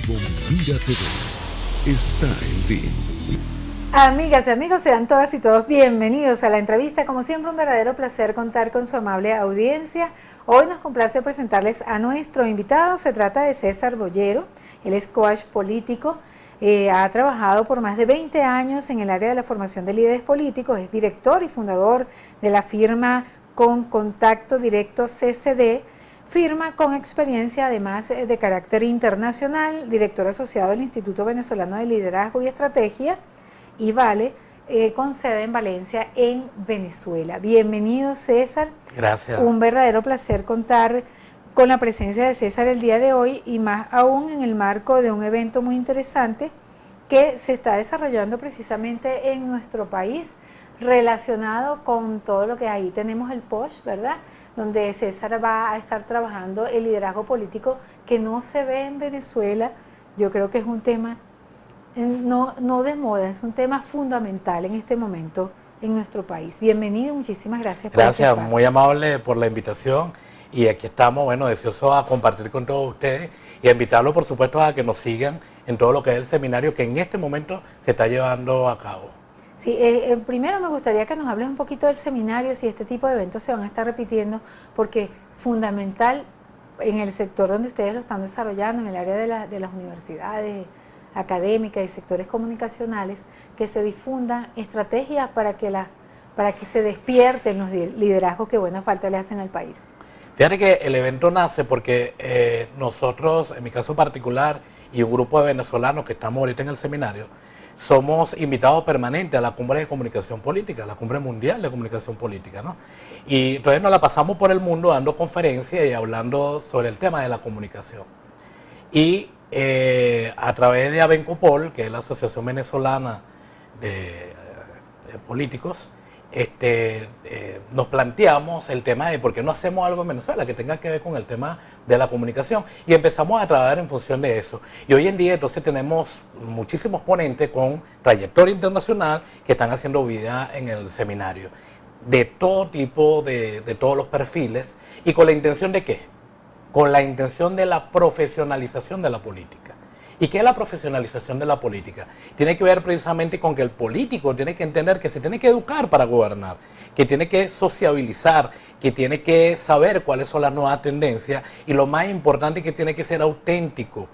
Bombilla TV está en ti. Amigas y amigos, sean todas y todos bienvenidos a la entrevista. Como siempre, un verdadero placer contar con su amable audiencia. Hoy nos complace presentarles a nuestro invitado. Se trata de César Boyero. Él es coach político. Ha trabajado por más de 20 años en el área de la formación de líderes políticos. Es director y fundador de la firma Con Contacto Directo CCD. Firma con experiencia además de carácter internacional, director asociado del Instituto Venezolano de Liderazgo y Estrategia, y Vale, con sede en Valencia, en Venezuela. Bienvenido, César. Gracias. Un verdadero placer contar con la presencia de César el día de hoy, y más aún en el marco de un evento muy interesante que se está desarrollando precisamente en nuestro país, relacionado con todo lo que ahí tenemos el POSH, ¿verdad?, donde César va a estar trabajando el liderazgo político que no se ve en Venezuela. Yo creo que es un tema no de moda, es un tema fundamental en este momento en nuestro país. Bienvenido, muchísimas gracias. Gracias, muy amable por la invitación, y aquí estamos, bueno, deseosos a compartir con todos ustedes y a invitarlos, por supuesto, a que nos sigan en todo lo que es el seminario que en este momento se está llevando a cabo. Sí, primero me gustaría que nos hables un poquito del seminario, si este tipo de eventos se van a estar repitiendo, porque fundamental en el sector donde ustedes lo están desarrollando, en el área de las universidades académicas y sectores comunicacionales, que se difundan estrategias para que se despierten los liderazgos que buena falta le hacen al país. Fíjate que el evento nace porque nosotros, en mi caso particular, y un grupo de venezolanos que estamos ahorita en el seminario, somos invitados permanentes a la Cumbre de Comunicación Política, la Cumbre Mundial de Comunicación Política, ¿no? Y entonces nos la pasamos por el mundo dando conferencias y hablando sobre el tema de la comunicación. Y a través de Abencopol, que es la Asociación Venezolana de Políticos, nos planteamos el tema de por qué no hacemos algo en Venezuela que tenga que ver con el tema de la comunicación, y empezamos a trabajar en función de eso. Y hoy en día entonces tenemos muchísimos ponentes con trayectoria internacional que están haciendo vida en el seminario, de todo tipo, de todos los perfiles, y con la intención de ¿qué? Con la intención de la profesionalización de la política. ¿Y qué es la profesionalización de la política? Tiene que ver precisamente con que el político tiene que entender que se tiene que educar para gobernar, que tiene que sociabilizar, que tiene que saber cuáles son las nuevas tendencias, y lo más importante, que tiene que ser auténtico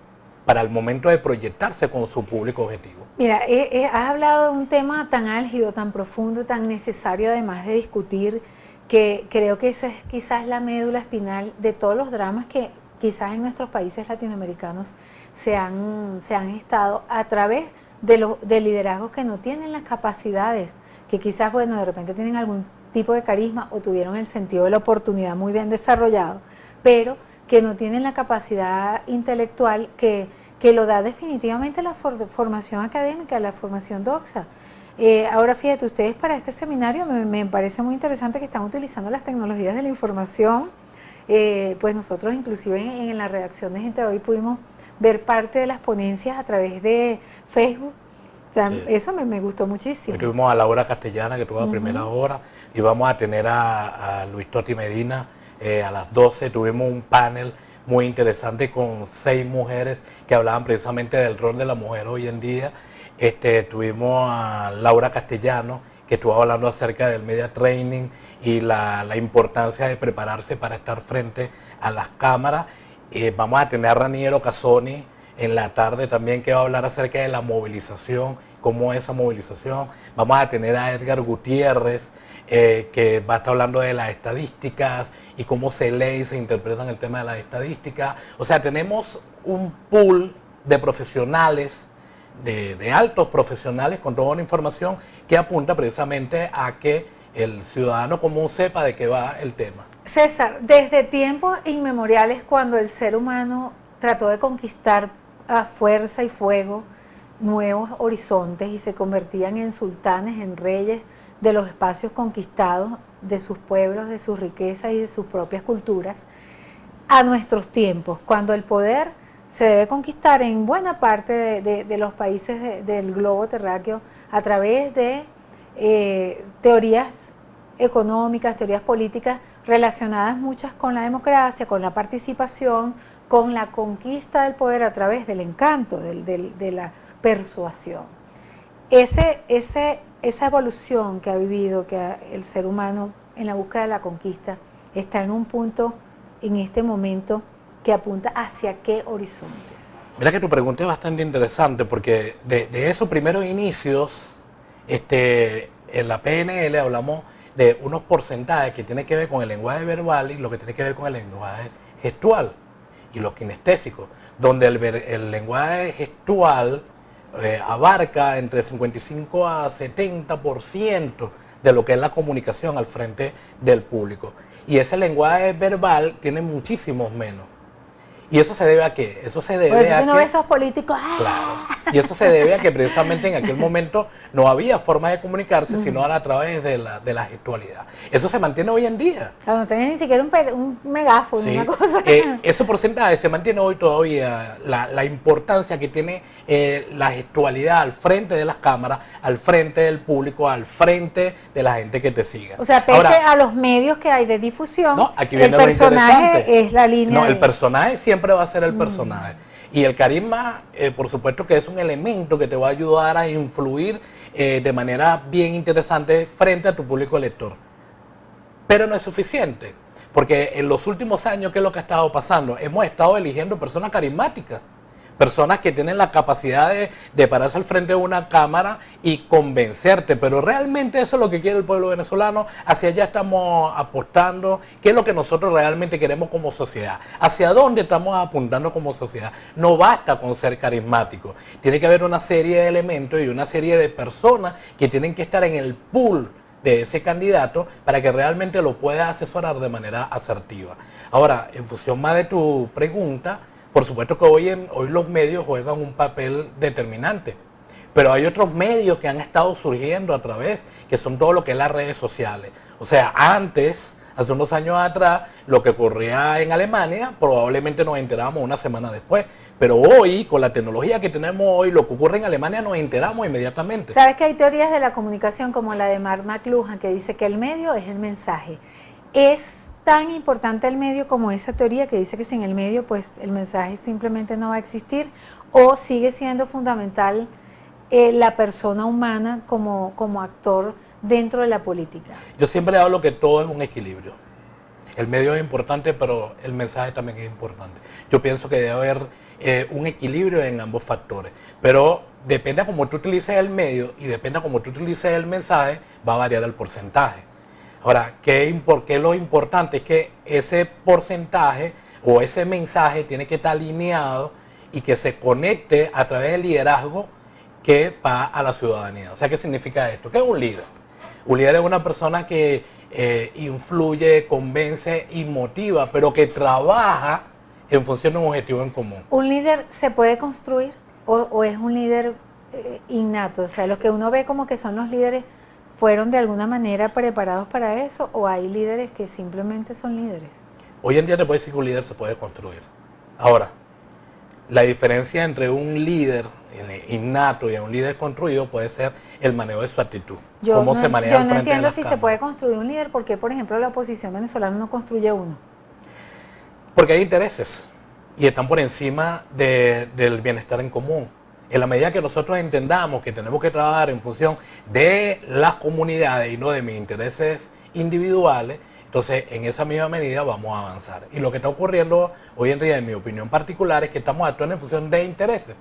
para el momento de proyectarse con su público objetivo. Mira, has hablado de un tema tan álgido, tan profundo, tan necesario además de discutir, que creo que esa es quizás la médula espinal de todos los dramas que quizás en nuestros países latinoamericanos se han estado a través de liderazgos que no tienen las capacidades, que quizás, bueno, de repente tienen algún tipo de carisma o tuvieron el sentido de la oportunidad muy bien desarrollado, pero que no tienen la capacidad intelectual que lo da definitivamente la formación académica, la formación doxa. Ahora fíjate, ustedes para este seminario me parece muy interesante que están utilizando las tecnologías de la información. Pues nosotros inclusive en la redacción de Gente de Hoy pudimos ver parte de las ponencias a través de Facebook. O sea, sí, eso me gustó muchísimo. Hoy tuvimos a Laura Castellana, que tuvo a primera hora, y vamos a tener a Luis Toti Medina a las 12. Tuvimos un panel muy interesante con 6 mujeres que hablaban precisamente del rol de la mujer hoy en día. Tuvimos a Laura Castellano, que estuvo hablando acerca del media training y la importancia de prepararse para estar frente a las cámaras. Vamos a tener a Raniero Casoni en la tarde también, que va a hablar acerca de la movilización, cómo es esa movilización. Vamos a tener a Edgar Gutiérrez, que va a estar hablando de las estadísticas y cómo se lee y se interpretan el tema de las estadísticas. O sea, tenemos un pool de profesionales, de altos profesionales, con toda una información que apunta precisamente a que el ciudadano común sepa de qué va el tema. César, desde tiempos inmemoriales, cuando el ser humano trató de conquistar a fuerza y fuego nuevos horizontes y se convertían en sultanes, en reyes de los espacios conquistados, de sus pueblos, de sus riquezas y de sus propias culturas, a nuestros tiempos, cuando el poder se debe conquistar en buena parte de los países del globo terráqueo a través de teorías económicas, teorías políticas relacionadas muchas con la democracia, con la participación, con la conquista del poder a través del encanto, de la persuasión. Esa evolución que ha vivido el ser humano en la búsqueda de la conquista está en un punto, en este momento, que apunta hacia qué horizontes. Mira que tu pregunta es bastante interesante porque de esos primeros inicios, en la PNL hablamos de unos porcentajes que tienen que ver con el lenguaje verbal y lo que tiene que ver con el lenguaje gestual y los kinestésicos, donde el lenguaje gestual abarca entre 55 a 70% de lo que es la comunicación al frente del público. Y ese lenguaje verbal tiene muchísimos menos. ¿Y eso se debe a qué? Eso se debe Por eso a que no que... ve esos políticos. Claro. Y eso se debe a que precisamente en aquel momento no había forma de comunicarse, sino a través de la gestualidad. Eso se mantiene hoy en día. Claro, no tenés ni siquiera un megáfono, Sí. una cosa. Ese porcentaje se mantiene hoy todavía. La importancia que tiene la gestualidad al frente de las cámaras, al frente del público, al frente de la gente que te siga. O sea, pese Ahora, a los medios que hay de difusión, no, aquí el viene lo personaje interesante. es la línea. No, el personaje siempre va a ser el personaje. Y el carisma, por supuesto que es un elemento que te va a ayudar a influir de manera bien interesante frente a tu público lector. Pero no es suficiente, porque en los últimos años, ¿qué es lo que ha estado pasando? Hemos estado eligiendo personas carismáticas, personas que tienen la capacidad de pararse al frente de una cámara y convencerte, pero realmente eso es lo que quiere el pueblo venezolano, hacia allá estamos apostando, qué es lo que nosotros realmente queremos como sociedad, hacia dónde estamos apuntando como sociedad. No basta con ser carismático, tiene que haber una serie de elementos y una serie de personas que tienen que estar en el pool de ese candidato para que realmente lo pueda asesorar de manera asertiva. Ahora, en función más de tu pregunta, por supuesto que hoy los medios juegan un papel determinante, pero hay otros medios que han estado surgiendo a través, que son todo lo que es las redes sociales. O sea, antes, hace unos años atrás, lo que ocurría en Alemania, probablemente nos enterábamos una semana después, pero hoy, con la tecnología que tenemos hoy, lo que ocurre en Alemania nos enteramos inmediatamente. ¿Sabes que hay teorías de la comunicación como la de Mark McLuhan que dice que el medio es el mensaje? Es tan importante el medio como esa teoría que dice que sin el medio pues el mensaje simplemente no va a existir, o sigue siendo fundamental la persona humana como actor dentro de la política. Yo siempre hablo que todo es un equilibrio. El medio es importante, pero el mensaje también es importante. Yo pienso que debe haber un equilibrio en ambos factores, pero depende de cómo tú utilices el medio y depende de cómo tú utilices el mensaje, va a variar el porcentaje. Ahora, ¿por qué lo importante? Es que ese porcentaje o ese mensaje tiene que estar alineado y que se conecte a través del liderazgo que va a la ciudadanía. O sea, ¿qué significa esto? ¿Qué es un líder? Un líder es una persona que influye, convence y motiva, pero que trabaja en función de un objetivo en común. ¿Un líder se puede construir o es un líder innato? O sea, los que uno ve como que son los líderes, ¿fueron de alguna manera preparados para eso o hay líderes que simplemente son líderes? Hoy en día te puedo decir que un líder se puede construir. Ahora, la diferencia entre un líder innato y un líder construido puede ser el manejo de su actitud. Cómo se maneja al yo no frente de entiendo las si se cámaras. puede construir un líder, porque por ejemplo la oposición venezolana no construye uno. Porque hay intereses y están por encima del bienestar en común. En la medida que nosotros entendamos que tenemos que trabajar en función de las comunidades y no de mis intereses individuales, entonces en esa misma medida vamos a avanzar. Y lo que está ocurriendo hoy en día, en mi opinión particular, es que estamos actuando en función de intereses,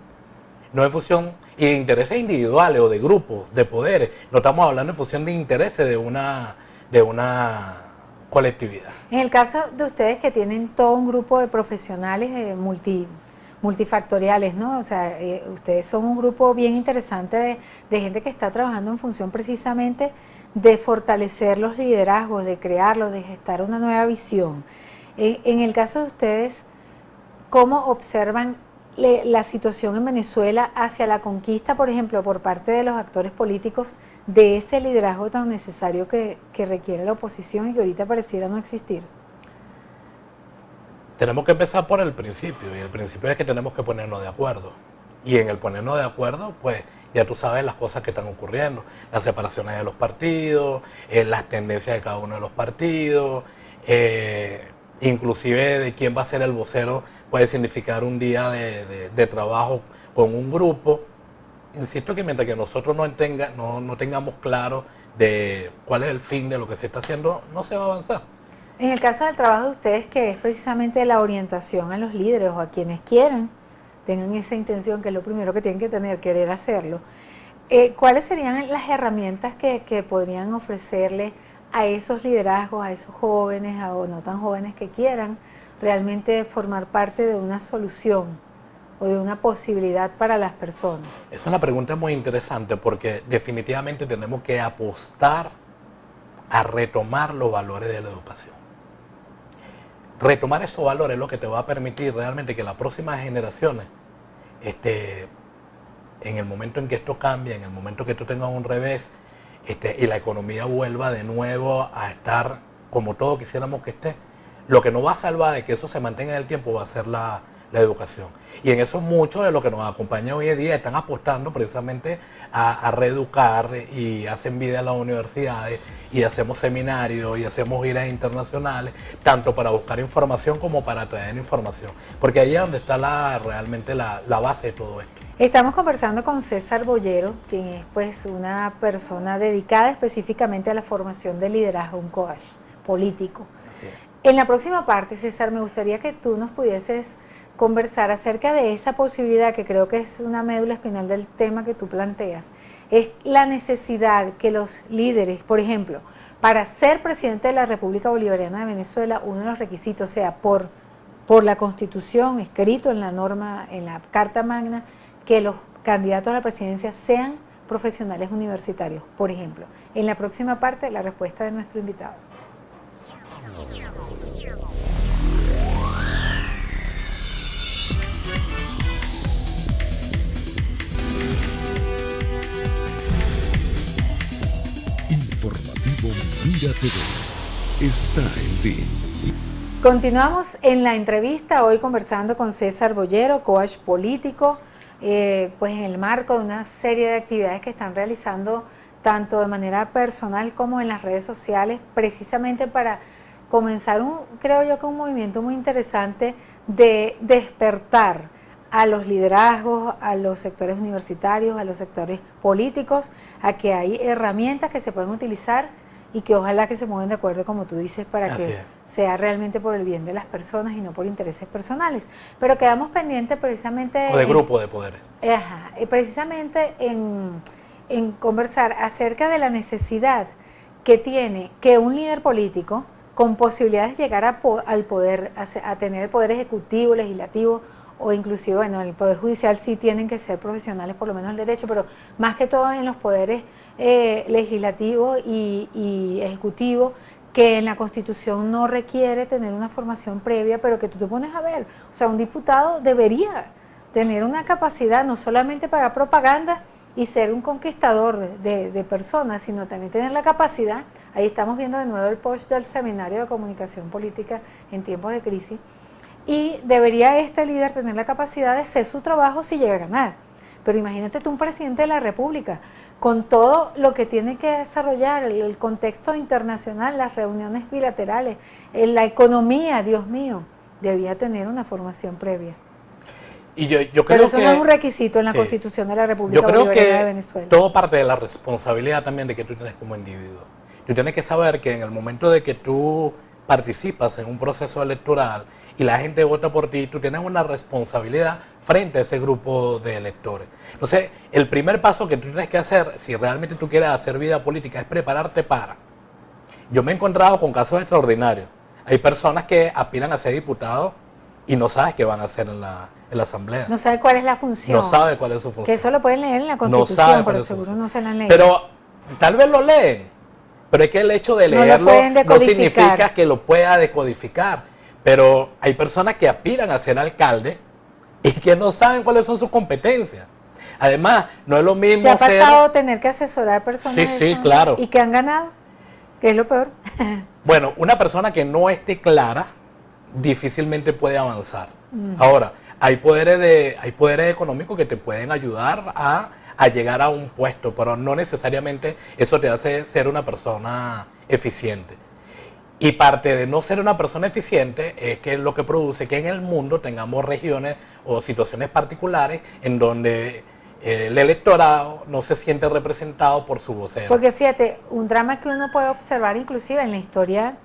no en función de intereses individuales o de grupos, de poderes. No estamos hablando en función de intereses de una colectividad. En el caso de ustedes que tienen todo un grupo de profesionales multifactoriales, ¿no? O sea, ustedes son un grupo bien interesante de gente que está trabajando en función precisamente de fortalecer los liderazgos, de crearlos, de gestar una nueva visión. En el caso de ustedes, ¿cómo observan la situación en Venezuela hacia la conquista, por ejemplo, por parte de los actores políticos de ese liderazgo tan necesario que requiere la oposición y que ahorita pareciera no existir? Tenemos que empezar por el principio, y el principio es que tenemos que ponernos de acuerdo. Y en el ponernos de acuerdo, pues ya tú sabes las cosas que están ocurriendo, las separaciones de los partidos, las tendencias de cada uno de los partidos, inclusive de quién va a ser el vocero puede significar un día de trabajo con un grupo. Insisto que mientras que nosotros no tengamos claro de cuál es el fin de lo que se está haciendo, no se va a avanzar. En el caso del trabajo de ustedes, que es precisamente la orientación a los líderes o a quienes quieran, tengan esa intención, que es lo primero que tienen que tener, querer hacerlo, ¿cuáles serían las herramientas que podrían ofrecerle a esos liderazgos, a esos jóvenes o no tan jóvenes que quieran realmente formar parte de una solución o de una posibilidad para las personas? Es una pregunta muy interesante porque definitivamente tenemos que apostar a retomar los valores de la educación. Retomar esos valores es lo que te va a permitir realmente que las próximas generaciones, en el momento en que esto cambie, en el momento que tú tengas un revés, y la economía vuelva de nuevo a estar como todos quisiéramos que esté, lo que nos va a salvar de que eso se mantenga en el tiempo va a ser la educación. Y en eso muchos de los que nos acompañan hoy en día están apostando precisamente a reeducar y hacen vida en las universidades y hacemos seminarios y hacemos giras internacionales, tanto para buscar información como para traer información, porque ahí es donde está realmente la base de todo esto. Estamos conversando con César Boyero, quien es pues una persona dedicada específicamente a la formación de liderazgo, un coach político. Así es. En la próxima parte, César, me gustaría que tú nos pudieses conversar acerca de esa posibilidad, que creo que es una médula espinal del tema que tú planteas, es la necesidad que los líderes, por ejemplo, para ser presidente de la República Bolivariana de Venezuela, uno de los requisitos sea por la Constitución, escrito en la norma, en la Carta Magna, que los candidatos a la presidencia sean profesionales universitarios, por ejemplo. En la próxima parte, la respuesta de nuestro invitado. Informativo Mira TV está en ti. Continuamos en la entrevista, hoy conversando con César Boyero, coach político, pues en el marco de una serie de actividades que están realizando tanto de manera personal como en las redes sociales, precisamente para comenzar creo yo que un movimiento muy interesante de despertar a los liderazgos, a los sectores universitarios, a los sectores políticos, a que hay herramientas que se pueden utilizar y que ojalá que se muevan de acuerdo, como tú dices, para que sea realmente por el bien de las personas y no por intereses personales. Pero quedamos pendientes precisamente... O de grupo de poderes. Precisamente en conversar acerca de la necesidad que tiene que un líder político con posibilidades de llegar al poder, a tener el poder ejecutivo, legislativo o inclusive, bueno, el poder judicial sí tienen que ser profesionales, por lo menos el derecho, pero más que todo en los poderes legislativo y ejecutivo, que en la Constitución no requiere tener una formación previa, pero que tú te pones a ver, o sea, un diputado debería tener una capacidad no solamente para propaganda y ser un conquistador de personas, sino también tener la capacidad, ahí estamos viendo de nuevo el post del Seminario de Comunicación Política en tiempos de crisis, y debería este líder tener la capacidad de hacer su trabajo si llega a ganar. Pero imagínate tú un presidente de la República, con todo lo que tiene que desarrollar, el contexto internacional, las reuniones bilaterales, la economía, Dios mío, debía tener una formación previa. Y yo creo Pero eso que, no es un requisito en la sí, Constitución de la República yo creo Bolivariana de que Venezuela. todo parte de la responsabilidad también de que tú tienes como individuo. Tú tienes que saber que en el momento de que tú participas en un proceso electoral y la gente vota por ti, tú tienes una responsabilidad frente a ese grupo de electores. Entonces, el primer paso que tú tienes que hacer, si realmente tú quieres hacer vida política, es prepararte para. Yo me he encontrado con casos extraordinarios. Hay personas que aspiran a ser diputados y no sabes qué van a hacer en la asamblea. No sabe cuál es la función. No sabe cuál es su función. Que eso lo pueden leer en la No Constitución, sabe cuál pero es su seguro función. no se la han leído. Pero tal vez lo leen, pero es que el hecho de No lo leerlo pueden no decodificar. significa que lo pueda decodificar. Pero hay personas que aspiran a ser alcalde y que no saben cuáles son sus competencias. Además, no es lo mismo ¿Te ha ser... pasado tener que asesorar personas? Sí, de sí, esa claro. manera? ¿Y que han ganado? ¿Qué es lo peor? Bueno, una persona que no esté clara difícilmente puede avanzar. Ahora, hay poderes económicos que te pueden ayudar a llegar a un puesto, pero no necesariamente eso te hace ser una persona eficiente. Y parte de no ser una persona eficiente es que lo que produce que en el mundo tengamos regiones o situaciones particulares en donde el electorado no se siente representado por su vocero. Porque fíjate, un drama que uno puede observar inclusive en la historia,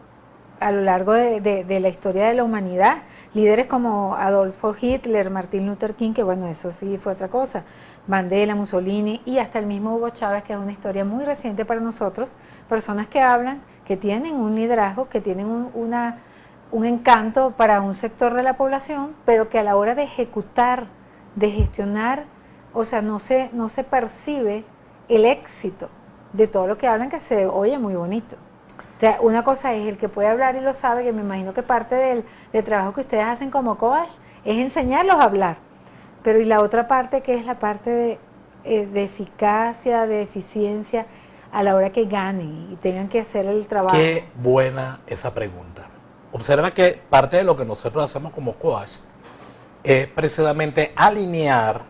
a lo largo de la historia de la humanidad, líderes como Adolfo Hitler, Martin Luther King, que bueno, eso sí fue otra cosa, Mandela, Mussolini y hasta el mismo Hugo Chávez, que es una historia muy reciente para nosotros, personas que hablan, que tienen un liderazgo, que tienen un encanto para un sector de la población, pero que a la hora de ejecutar, de gestionar, o sea, no se percibe el éxito de todo lo que hablan, que se oye muy bonito. O sea, una cosa es el que puede hablar y lo sabe, que me imagino que parte del trabajo que ustedes hacen como coach es enseñarlos a hablar. Pero y la otra parte, que es la parte de eficacia, de eficiencia, a la hora que ganen y tengan que hacer el trabajo. Qué buena esa pregunta. Observa que parte de lo que nosotros hacemos como coach es precisamente alinear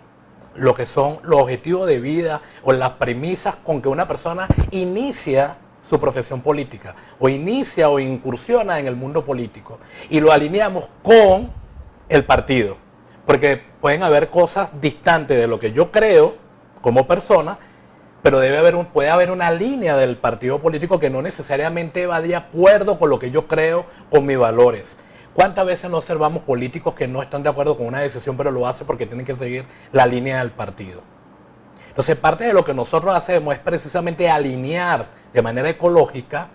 lo que son los objetivos de vida o las premisas con que una persona inicia su profesión política o inicia o incursiona en el mundo político, y lo alineamos con el partido, porque pueden haber cosas distantes de lo que yo creo como persona, pero puede haber una línea del partido político que no necesariamente va de acuerdo con lo que yo creo, con mis valores. ¿Cuántas veces no observamos políticos que no están de acuerdo con una decisión, pero lo hacen porque tienen que seguir la línea del partido? Entonces, parte de lo que nosotros hacemos es precisamente alinear de manera ecológica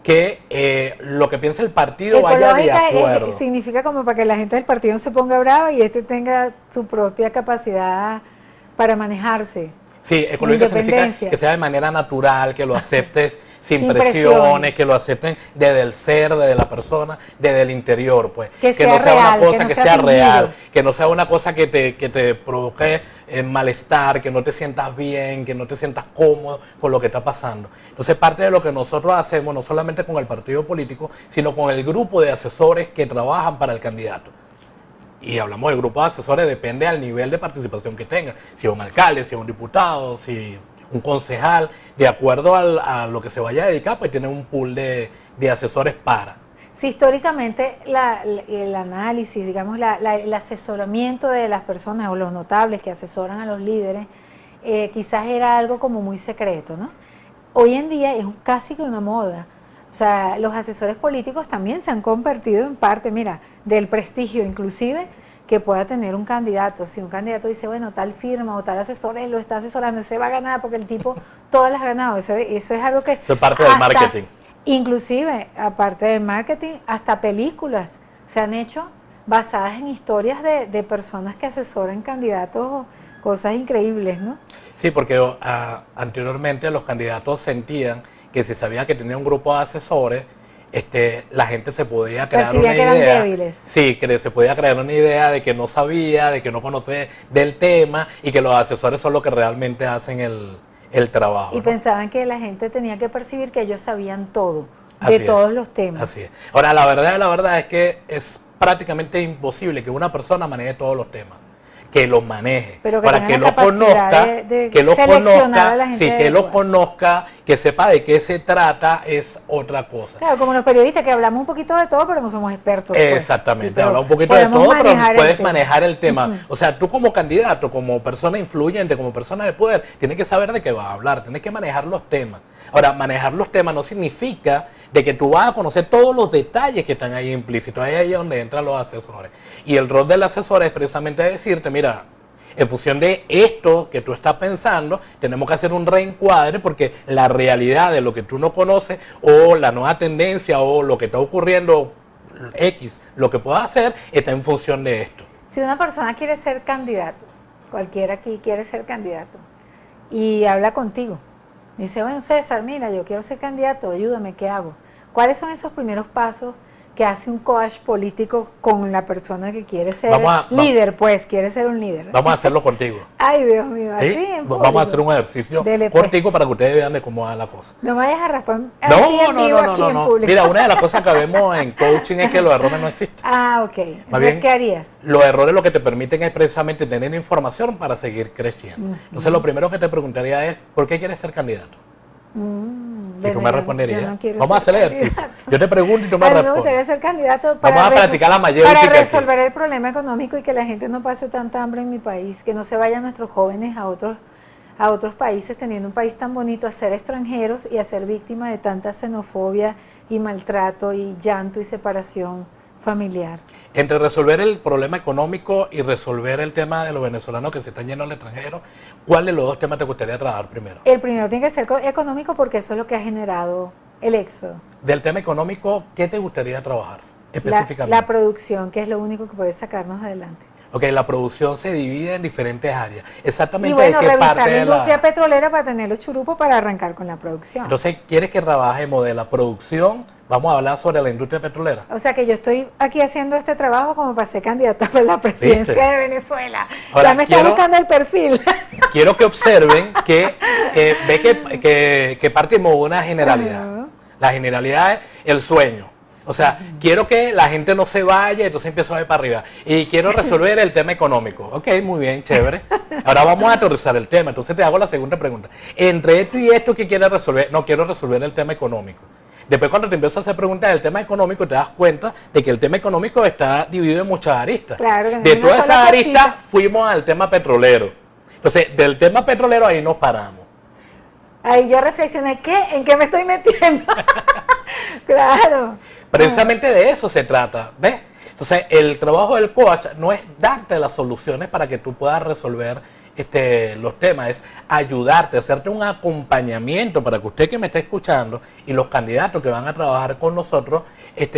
que lo que piensa el partido vaya de acuerdo. Significa como para que la gente del partido no se ponga brava y tenga su propia capacidad para manejarse. Sí, ecológica significa que sea de manera natural, que lo aceptes sin presiones, que lo acepten desde el ser, desde la persona, desde el interior, pues. Que no sea real, una cosa que que sea sea fingido. real, que no sea una cosa que te provoque malestar, que no te sientas bien, que no te sientas cómodo con lo que está pasando. Entonces, parte de lo que nosotros hacemos, no solamente con el partido político, sino con el grupo de asesores que trabajan para el candidato. Y hablamos del grupo de asesores, depende del nivel de participación que tenga. Si es un alcalde, si es un diputado, si un concejal, de acuerdo a lo que se vaya a dedicar, pues tiene un pool de asesores para. Sí, históricamente el análisis, digamos, el asesoramiento de las personas o los notables que asesoran a los líderes, quizás era algo como muy secreto, ¿no? Hoy en día es casi que una moda. O sea, los asesores políticos también se han convertido en parte, mira, del prestigio inclusive que pueda tener un candidato. Si un candidato dice, bueno, tal firma o tal asesor lo está asesorando, se va a ganar porque el tipo todas las ha ganado. Eso es algo que... Eso es parte del marketing. Inclusive, aparte del marketing, hasta películas se han hecho basadas en historias de personas que asesoran candidatos, cosas increíbles, ¿no? Sí, porque anteriormente los candidatos sentían que si sabían que tenía un grupo de asesores, la gente se podía crear una idea. Que eran débiles. Sí, que se podía crear una idea de que no sabía, de que no conocía del tema y que los asesores son los que realmente hacen el trabajo. Y ¿no? pensaban que la gente tenía que percibir que ellos sabían todo, de todos los temas. Así es. Ahora, la verdad es que es prácticamente imposible que una persona maneje todos los temas. Que los maneje, pero para que lo conozca, que lo conozca, que sepa de qué se trata, es otra cosa. Claro, como los periodistas que hablamos un poquito de todo, pero no somos expertos. Exactamente, pues. Sí, hablamos un poquito de todo, pero puedes manejar el tema. Uh-huh. O sea, tú como candidato, como persona influyente, como persona de poder, tienes que saber de qué vas a hablar, tienes que manejar los temas. Ahora, manejar los temas no significa de que tú vas a conocer todos los detalles que están ahí implícitos. Ahí es donde entran los asesores. Y el rol del asesor es precisamente decirte, mira, en función de esto que tú estás pensando, tenemos que hacer un reencuadre porque la realidad de lo que tú no conoces o la nueva tendencia o lo que está ocurriendo, X, lo que puedas hacer, está en función de esto. Si una persona quiere ser candidato, cualquiera aquí quiere ser candidato, y habla contigo, dice, bueno, César, mira, yo quiero ser candidato, ayúdame, ¿qué hago? ¿Cuáles son esos primeros pasos que hace un coach político con la persona que quiere ser líder, pues, quiere ser un líder? Vamos a hacerlo contigo. Ay, Dios mío, ¿sí? así en Vamos a hacer un ejercicio contigo para que ustedes vean de cómo va la cosa. No me vayas a raspar No. Mira, una de las cosas que vemos en coaching es que los errores no existen. Ah, ok. Entonces, ¿qué harías? Los errores lo que te permiten es precisamente tener información para seguir creciendo. Entonces, lo primero que te preguntaría es, ¿por qué quieres ser candidato? ¿Y tú me responderías? Yo no quiero Vamos a ser hacer el ejercicio. candidato. Yo te pregunto y tú me A mí me respondes. gustaría ser candidato Vamos a practicar la mayéutica para aquí. resolver el problema económico y que la gente no pase tanta hambre en mi país, que no se vayan nuestros jóvenes a otros países, teniendo un país tan bonito, a ser extranjeros y a ser víctimas de tanta xenofobia y maltrato y llanto y separación familiar. Entre resolver el problema económico y resolver el tema de los venezolanos que se están yendo al extranjero, ¿cuál de los dos temas te gustaría trabajar primero? El primero tiene que ser económico porque eso es lo que ha generado el éxodo. Del tema económico, ¿qué te gustaría trabajar La específicamente? producción, que es lo único que puede sacarnos adelante. Ok, la producción se divide en diferentes áreas. Y Exactamente bueno, de qué revisar parte la de industria petrolera para tener los churupos para arrancar con la producción. Entonces, ¿quieres que trabajemos de la producción? Vamos a hablar sobre la industria petrolera. O sea que yo estoy aquí haciendo este trabajo como para ser candidata para la presidencia ¿Viste? de Venezuela. Ahora, Ya me está quiero- buscando el perfil. Quiero que observen que partimos de una generalidad. Ajá. La generalidad es el sueño. O sea, quiero que la gente no se vaya, entonces empiezo a ver para arriba. Y quiero resolver el tema económico. Ok, muy bien, chévere. Ahora vamos a aterrizar el tema. Entonces te hago la segunda pregunta. Entre esto y esto, ¿qué quieres resolver? No, quiero resolver el tema económico. Después cuando te empiezo a hacer preguntas del tema económico, te das cuenta de que el tema económico está dividido en muchas aristas. Claro, que no de es una todas sola esas aristas cosita. fuimos al tema petrolero. Entonces, del tema petrolero ahí nos paramos. Ahí yo reflexioné, ¿en qué me estoy metiendo? Claro. Precisamente de eso se trata, ¿ves? Entonces, el trabajo del coach no es darte las soluciones para que tú puedas resolver los temas, es ayudarte, hacerte un acompañamiento para que usted que me está escuchando y los candidatos que van a trabajar con nosotros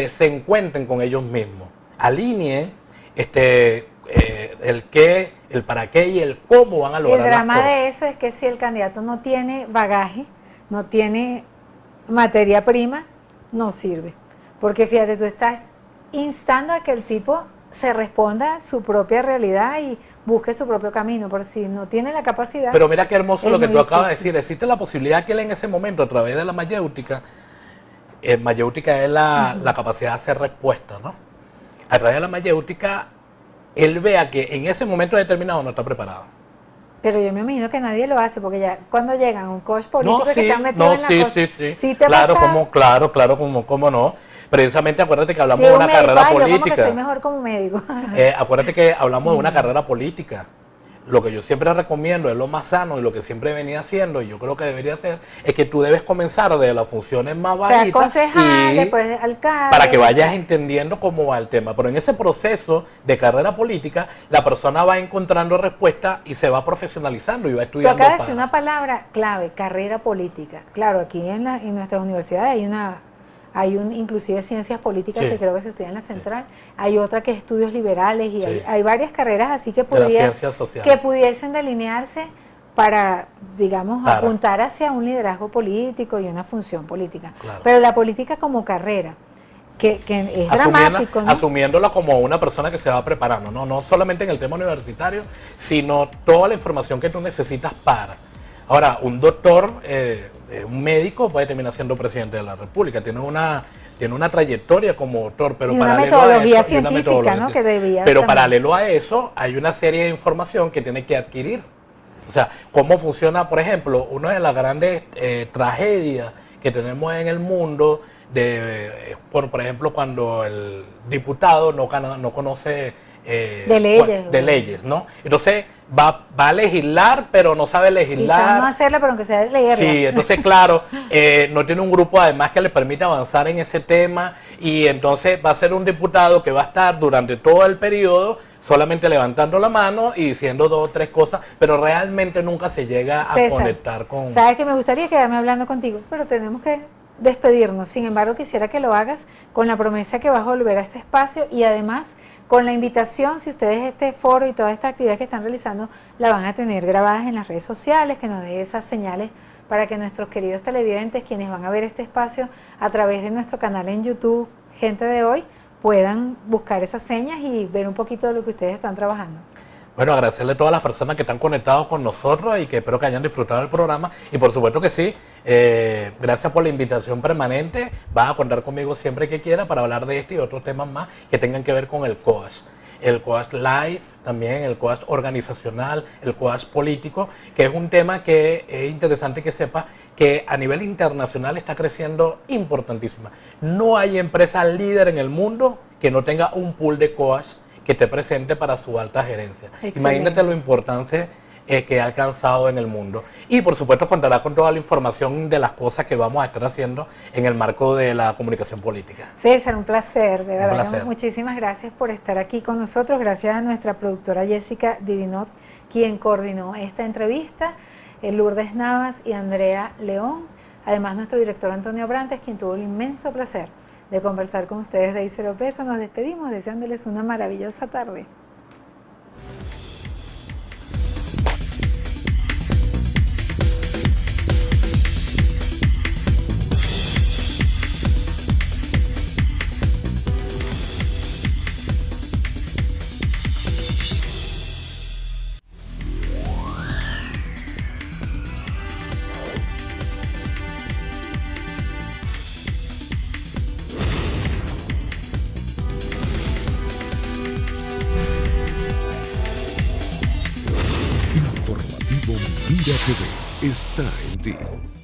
se encuentren con ellos mismos, alineen el qué, el para qué y el cómo van a El lograr las drama cosas. de eso es que si el candidato no tiene bagaje, no tiene materia prima, no sirve. Porque fíjate, tú estás instando a que el tipo se responda a su propia realidad y busque su propio camino, por si no tiene la capacidad. Pero mira qué hermoso es lo que muy tú acabas de difícil. decir. Existe la posibilidad que él en ese momento, a través de la mayéutica, mayéutica es la capacidad de hacer respuestas, ¿no? A través de la mayéutica, él vea que en ese momento determinado no está preparado. Pero yo me imagino que nadie lo hace, porque ya cuando llegan un coach político No, que sí, está metido no, en la sí, cosa, sí, sí. ¿sí te Claro, pasa? cómo no. Precisamente acuérdate que hablamos Sí, de un una médico, carrera yo como que política. soy mejor como médico. Acuérdate que hablamos de una carrera política. Lo que yo siempre recomiendo es lo más sano y lo que siempre venía haciendo, y yo creo que debería hacer, es que tú debes comenzar de las funciones más O sea, bajitas concejal, y después alcalde. para que vayas entendiendo cómo va el tema. Pero en ese proceso de carrera política, la persona va encontrando respuestas y se va profesionalizando y va Tú estudiando. acabas de decir una palabra clave, carrera política. Claro, aquí en nuestras universidades hay inclusive ciencias políticas Sí. que creo que se estudia en la central, hay otra que es estudios liberales y Sí. hay varias carreras así que, De las ciencias sociales. que pudiesen delinearse para, digamos, Para. apuntar hacia un liderazgo político y una función política. Claro. Pero la política como carrera, que es dramático, ¿no? Asumiéndola como una persona que se va preparando, no solamente en el tema universitario, sino toda la información que tú necesitas para. Ahora, un doctor, un médico puede terminar siendo presidente de la República, tiene una trayectoria como doctor, pero Y una paralelo a metodología eso, y una científica, metodología ¿no? Que debía Pero también. paralelo a eso, hay una serie de información que tiene que adquirir. O sea, cómo funciona, por ejemplo, una de las grandes tragedias que tenemos en el mundo, por ejemplo, cuando el diputado no conoce de leyes, ¿no? Entonces va a legislar, pero no sabe legislar. Quizás no hacerla, pero aunque sea leerla. Sí, entonces claro, no tiene un grupo además que le permita avanzar en ese tema y entonces va a ser un diputado que va a estar durante todo el periodo solamente levantando la mano y diciendo 2 o 3 cosas, pero realmente nunca se llega a César, conectar con... Sabes que me gustaría quedarme hablando contigo, pero tenemos que despedirnos. Sin embargo, quisiera que lo hagas con la promesa que vas a volver a este espacio y además con la invitación, si ustedes este foro y todas estas actividades que están realizando la van a tener grabadas en las redes sociales, que nos dé esas señales para que nuestros queridos televidentes, quienes van a ver este espacio a través de nuestro canal en YouTube, Gente de Hoy, puedan buscar esas señas y ver un poquito de lo que ustedes están trabajando. Bueno, agradecerle a todas las personas que están conectadas con nosotros y que espero que hayan disfrutado del programa. Y por supuesto que sí, gracias por la invitación permanente. Vas a contar conmigo siempre que quiera para hablar de este y otros temas más que tengan que ver con el coach. el coach life, también el coach organizacional, el coach político, que es un tema que es interesante que sepa que a nivel internacional está creciendo importantísima. No hay empresa líder en el mundo que no tenga un pool de coach que esté presente para su alta gerencia. Excelente. Imagínate lo importante que ha alcanzado en el mundo. Y por supuesto contará con toda la información de las cosas que vamos a estar haciendo en el marco de la comunicación política. César, un placer, de verdad. Un placer. Muchísimas gracias por estar aquí con nosotros. Gracias a nuestra productora Jessica Divinot, quien coordinó esta entrevista, Lourdes Navas y Andrea León. Además, nuestro director Antonio Brantes, quien tuvo el inmenso placer de conversar con ustedes de Cero Peso. Nos despedimos deseándoles una maravillosa tarde. Informativo Mira TV está en ti.